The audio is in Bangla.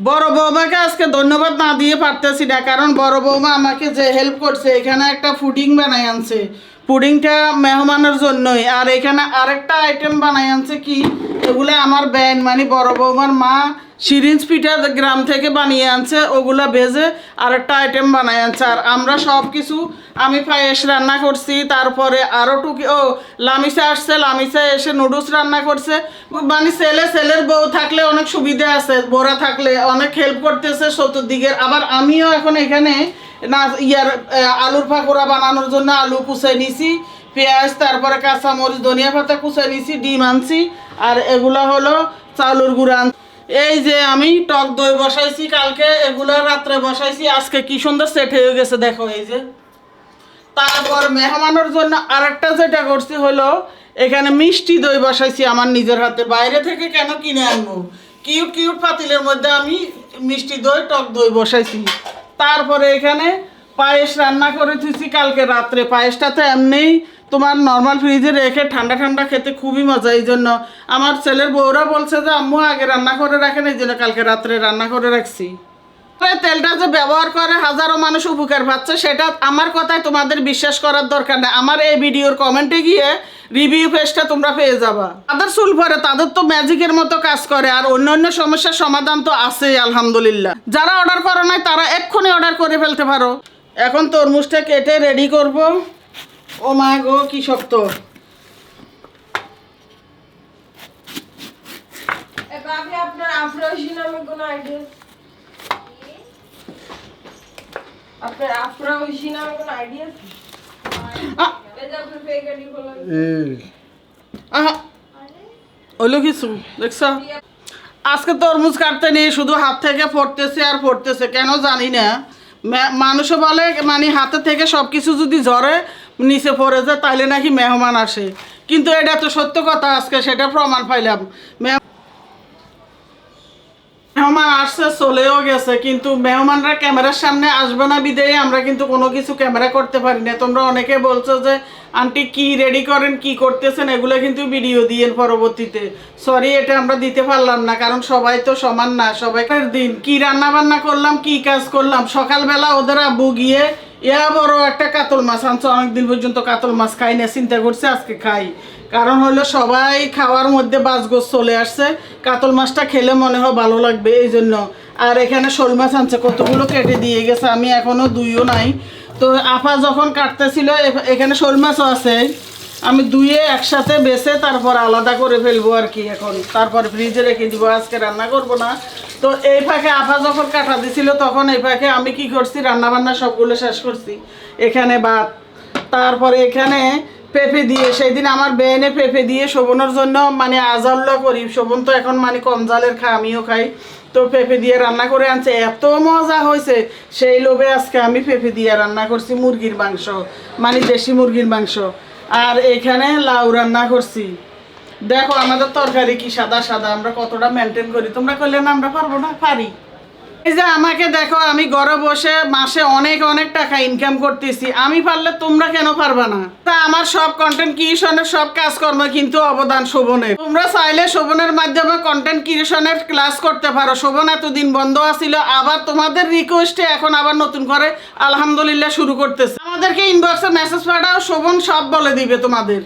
বড় বৌমাকে আজকে ধন্যবাদ না দিয়ে পারতেছি না, কারণ বড় বৌমা আমাকে যে হেল্প করছে, এখানে একটা পুডিং বানাই আনছে, পুডিংটা মেহমানের জন্যই। আর এখানে আরেকটা আইটেম বানাই আনছে কি, এগুলো আমার ব্যান মানে বড় বৌমার মা সিরিঞ্জ পিঠা গ্রাম থেকে বানিয়ে আনছে, ওগুলা ভেজে আরেকটা আইটেম বানাই আনছে। আর আমরা সব কিছু, আমি পায়েস রান্না করছি, তারপরে আরও টুকি লামিসা আসছে, লামিসা এসে নুডলস রান্না করছে। মানে ছেলের বউ থাকলে অনেক সুবিধা আছে, বোরা থাকলে অনেক হেল্প করতেছে চতুর্দিকের। আবার আমিও এখন এখানে না আলুর পাকোড়া বানানোর জন্য আলু কুচাই নিছি, পেঁয়াজ, তারপরে কাঁচামরিচ, ধনিয়া পাতা কুচাই নিছি, ডিম আনছি, আর এগুলো হলো চাউলের গুঁড়া। এই যে আমি টক দই বসাইছি কালকে, এগুলো রাত্রে বসাইছি, আজকে কি সুন্দর সেট হয়ে গেছে দেখো এই যে। তারপর মেহমানের জন্য আরেকটা যেটা করছি হলো, এখানে মিষ্টি দই বসাইছি আমার নিজের হাতে, বাইরে থেকে কেন কিনে আনবো। কিউট কিউট পাতিলের মধ্যে আমি মিষ্টি দই টক দই বসাইছি। তারপরে এখানে পায়েস রান্না করে দিয়েছি কালকে রাত্রে। পায়েসটাতে এমনিই তোমার নর্মাল ফ্রিজে রেখে ঠান্ডা ঠান্ডা খেতে খুবই মজা। এই জন্য আমার ছেলের বউরা বলছে যে আম্মু আগে রান্না করে রাখেন, এই জন্য কালকে রাত্রে রান্না করে রাখছি। তেলটা যে ব্যবহার করে হাজারো মানুষ উপকার পাচ্ছে, সেটা আমার কথায় তোমাদের বিশ্বাস করার দরকার নেই। আমার এই ভিডিওর কমেন্টে গিয়ে রিভিউ পেজটা তোমরা পেয়ে যাবা। তাদের চুল পরে তাদের তো ম্যাজিকের মতো কাজ করে, আর অন্য অন্য সমস্যার সমাধান তো আছেই আলহামদুলিল্লাহ। যারা অর্ডার করো নাই তারা এক্ষুনি অর্ডার করে ফেলতে পারো। এখন তরমুজটা কেটে রেডি করব। ও মা গো কি শক্ত! আপনার আফরা নামে কোনো আইডিয়া? আপনার আফরা নামে কোনো আইডিয়া আছে? ওইলো কিছু দেখছ, আজকে তরমুজ কাটতে নিয়ে শুধু হাত থেকে পড়তেছে আর পড়তেছে, কেন জানি না। মানুষে বলে মানে হাতে থেকে সব কিছু যদি ঝরে নিচে পড়ে যায় তাইলে নাকি মেহমান আসে, কিন্তু এটা তো সত্য কথা, আজকে সেটা প্রমাণ পাইলাম। মেহমান আসছে, চলেও গেছে, কিন্তু মেহমানরা ক্যামেরার সামনে আসবে না বিদেয় আমরা কিন্তু কোনো কিছু ক্যামেরা করতে পারি না। তোমরা অনেকে বলছো যে আন্টি কি রেডি করেন, কি করতেছেন, এগুলো কিন্তু ভিডিও দিয়ে পরবর্তীতে। সরি, এটা আমরা দিতে পারলাম না, কারণ সবাই তো সমান না। সবাইকার দিন কি রান্না বান্না করলাম, কি কাজ করলাম। সকালবেলা ওদের আব্বু গিয়ে বড় একটা কাতল মাছ আনছে, অনেকদিন পর্যন্ত কাতল মাছ খাই না, চিন্তা করছে আজকে খাই। কারণ হলো সবাই খাওয়ার মধ্যে বাজগোজ চলে আসছে, কাতল মাছটা খেলে মনে হয় ভালো লাগবে এই জন্য। আর এখানে শোল মাছ আনছে, কতগুলো কেটে দিয়ে গেছে, আমি এখনও দুইও নাই। তো আপা যখন কাটতেছিল, এখানে শোল মাছও আছে, আমি দুইয়ে একসাথে বেছে তারপর আলাদা করে ফেলবো আর কি এখন, তারপর ফ্রিজে রেখে দিব, আজকে রান্না করব না। তো এই ফাঁকে আপা যখন কাটা দিছিল তখন এই ফাঁকে আমি কি করছি, রান্না বান্না সবগুলো শেষ করছি। এখানে ভাত, তারপরে এখানে পেঁপে দিয়ে, সেই দিন আমার বেনে পেঁপে দিয়ে শোভনের জন্য মানে আজাল্লা করি, শোভন তো এখন মানে কম জালের খায়, আমিও খাই। তো পেঁপে দিয়ে রান্না করে আনছে, এত মজা হয়েছে, সেই লোভে আজকে আমি পেঁপে দিয়ে রান্না করছি মুরগির মাংস, মানে দেশি মুরগির মাংস। আর এখানে লাউ রান্না করছি। দেখো আমাদের তরকারি কি সাদা সাদা, আমরা কতটা মেনটেন করি। তোমরা করলে না আমরা পারবো না? পারি। এই যে আমাকে দেখো, আমি ঘরে বসে মাসে অনেক অনেক টাকা ইনকাম করতেছি, আমি পারলে তোমরা কেন পারবা না? তা আমার সব কন্টেন্ট ক্রিয়েশনের সব কাজকর্ম কিন্তু অবদান শোভনের। তোমরা চাইলে শোভনের মাধ্যমে কন্টেন্ট ক্রিয়েশনের ক্লাস করতে পারো। শোভন এতদিন বন্ধ আছিল, আবার তোমাদের রিকোয়েস্টে এখন আবার নতুন করে আলহামদুলিল্লাহ শুরু করতেছে। আমাদেরকে ইনবক্সে মেসেজ পাঠাও, শোভন সব বলে দিবে তোমাদের।